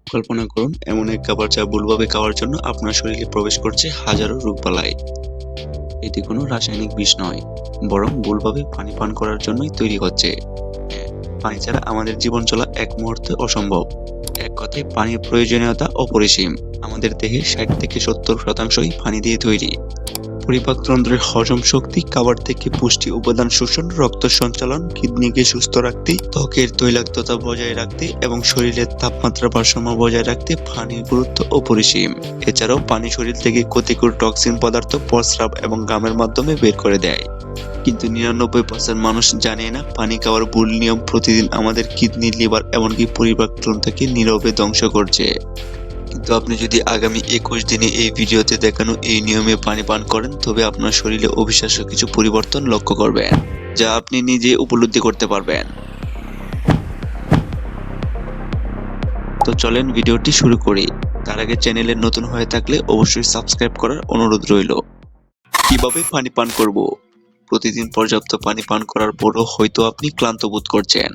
কল্পনা করুন এমন এক খাবার যা ভুলভাবে খাওয়ার জন্য আপনার শরীরে প্রবেশ করছে হাজারো রোগবালাই। এটি কোনো রাসায়নিক বিষ নয়, বরং ভুলভাবে পানি পান করার জন্যই তৈরি হচ্ছে। হ্যাঁ, পানি ছাড়া আমাদের জীবন চলা এক মুহূর্তে অসম্ভব। এক কথায় পানির প্রয়োজনীয়তা অপরিসীম। আমাদের দেহের ৬০ থেকে ৭০% পানি দিয়ে তৈরি। পরিপাকতন্ত্রের হজম শক্তি, খাবার থেকে পুষ্টি উপাদান শোষণ, রক্ত সঞ্চালন, কিডনিকে সুস্থ রাখতে, ত্বকের তৈলাক্ততা বজায় রাখতে এবং শরীরের তাপমাত্রা ভারসাম্য বজায় রাখতে পানির গুরুত্ব অপরিসীম। এছাড়াও পানি শরীর থেকে ক্ষতিকর টক্সিন পদার্থ প্রস্রাব এবং ঘামের মাধ্যমে বের করে দেয়। কিন্তু ৯৯% মানুষ জানে না পানি খাওয়ার ভুল নিয়ম প্রতিদিন আমাদের কিডনি, লিভার এমনকি পরিপাকতন্ত্রকে নীরবে ধ্বংস করছে। কিন্তু আপনি যদি আগামী ২১ দিনে এই ভিডিওতে দেখানো এই নিয়মে পানি পান করেন, তবে আপনার শরীরে অবিশ্বাস্য কিছু পরিবর্তন লক্ষ্য করবেন, যা আপনি নিজে উপলব্ধি করতে পারবেন। তো চলেন ভিডিওটি শুরু করি। তার আগে চ্যানেলে নতুন হয়ে থাকলে অবশ্যই সাবস্ক্রাইব করার অনুরোধ রইল। কিভাবে পানি পান করব? প্রতিদিন পর্যাপ্ত পানি পান করার পরও হয়তো আপনি ক্লান্ত বোধ করছেন,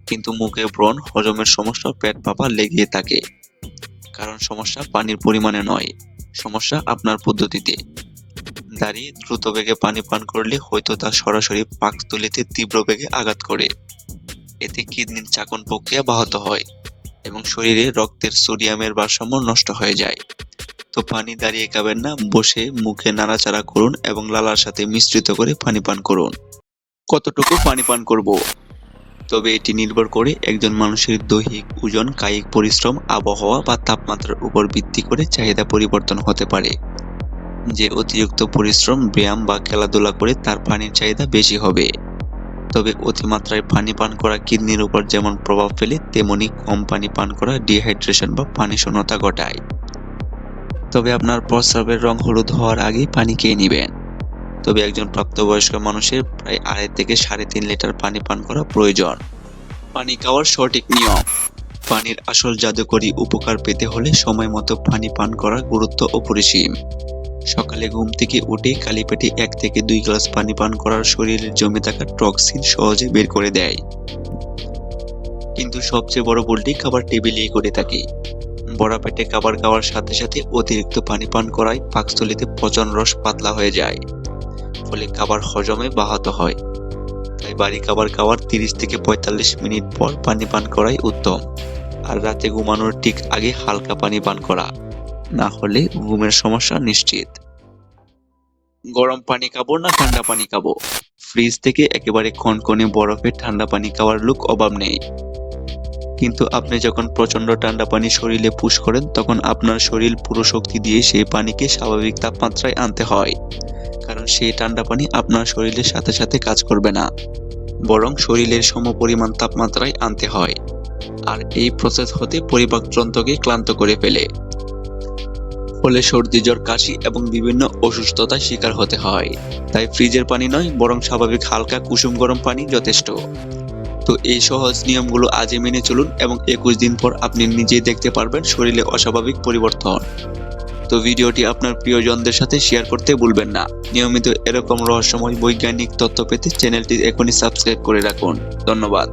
কিন্তু মুখে ব্রণ, হজমের সমস্যা, পেট ফাঁপা লেগে থাকে। কারণ সমস্যা পানির পরিমাণে নয়, সমস্যা আপনার পদ্ধতিতে। দাঁড়িয়ে দ্রুত বেগে পানি পান করলে হয়তো তা সরাসরি পাকস্থলীতে তীব্র বেগে আঘাত করে। এতে কিডনির চাকন প্রক্রিয়া ব্যাহত হয় এবং শরীরে রক্তের সোডিয়ামের ভারসাম্য নষ্ট হয়ে যায়। তো পানি দাঁড়িয়ে খাবেন না, বসে মুখে নাড়াচাড়া করুন এবং লালার সাথে মিশ্রিত করে পানি পান করুন। কতটুকু পানি পান করব? তবে এটি নির্ভর করে একজন মানুষের দৈহিক ওজন, কায়িক পরিশ্রম, আবহাওয়া বা তাপমাত্রার উপর ভিত্তি করে চাহিদা পরিবর্তন হতে পারে। যে অতিরিক্ত পরিশ্রম, ব্যায়াম বা খেলাধুলা করে তার পানির চাহিদা বেশি হবে। তবে অতিমাত্রায় পানি পান করা কিডনির উপর যেমন প্রভাব ফেলে, তেমনি কম পানি পান করা ডিহাইড্রেশন বা পানি শূন্যতা ঘটায়। তবে আপনার প্রস্রাবের রং হলুদ হওয়ার আগেই পানি খেয়ে নেবেন। তবে একজন প্রাপ্তবয়স্ক মানুষের প্রায় ২.৫ থেকে ৩.৫ লিটার পানি পান করা প্রয়োজন। পানি খাওয়ার সঠিক নিয়ম। পানির আসল জাদুকরী উপকার পেতে হলে সময় মতো পানি পান করার গুরুত্ব অপরিসীম। সকালে ঘুম থেকে উঠে খালি পেটে ১ থেকে ২ গ্লাস পানি পান করার শরীরে জমে থাকা টক্সিন সহজে বের করে দেয়। কিন্তু সবচেয়ে বড় ভুলটি খাবার টেবিলেই করে থাকি। ভরা পেটে খাবার খাওয়ার সাথে সাথে অতিরিক্ত পানি পান করায় পাকস্থলীতে পচন রস পাতলা হয়ে যায়, ফলে খাবার হজমে ব্যাহত হয়। তাই বাড়ি খাবার খাওয়ার ৩০ থেকে ৪৫ মিনিট পর পানি পান করাই উত্তম। আর রাতে ঘুমানোর ঠিক আগে হালকা পানি পান করা, না হলে ঘুমের সমস্যা নিশ্চিত। গরম পানি খাবো না ঠান্ডা পানি খাবো? ফ্রিজ থেকে একেবারে কনকনে বরফে ঠান্ডা পানি খাওয়ার লোক অভাব নেই। কিন্তু আপনি যখন প্রচন্ড ঠান্ডা পানি শরীরে পুশ করেন, তখন আপনার শরীর পুরো শক্তি দিয়ে সেই পানিকে স্বাভাবিক তাপমাত্রায় আনতে হয়। কারণ সেই ঠান্ডা পানি আপনার শরীরের সাথে সাথে কাজ করবে না, বরং শরীরের সমপরিমাণ তাপমাত্রায় আনতে হয়। আর এই প্রসেস হতে পরিপাকতন্ত্রকে ক্লান্ত করে ফেলে। ফলে সর্দি, জ্বর, কাশি এবং বিভিন্ন অসুস্থতার শিকার হতে হয়। তাই ফ্রিজের পানি নয়, বরং স্বাভাবিক হালকা কুসুম গরম পানি যথেষ্ট। তো এই সহজ নিয়মগুলো আজই মেনে চলুন এবং ২১ দিন পর আপনি নিজেই দেখতে পারবেন শরীরে অস্বাভাবিক পরিবর্তন। তো ভিডিওটি আপনার প্রিয়জনদের সাথে শেয়ার করতে ভুলবেন না। নিয়মিত এরকম রহস্যময় বৈজ্ঞানিক তথ্য পেতে চ্যানেলটি এখনই সাবস্ক্রাইব করে রাখুন। ধন্যবাদ।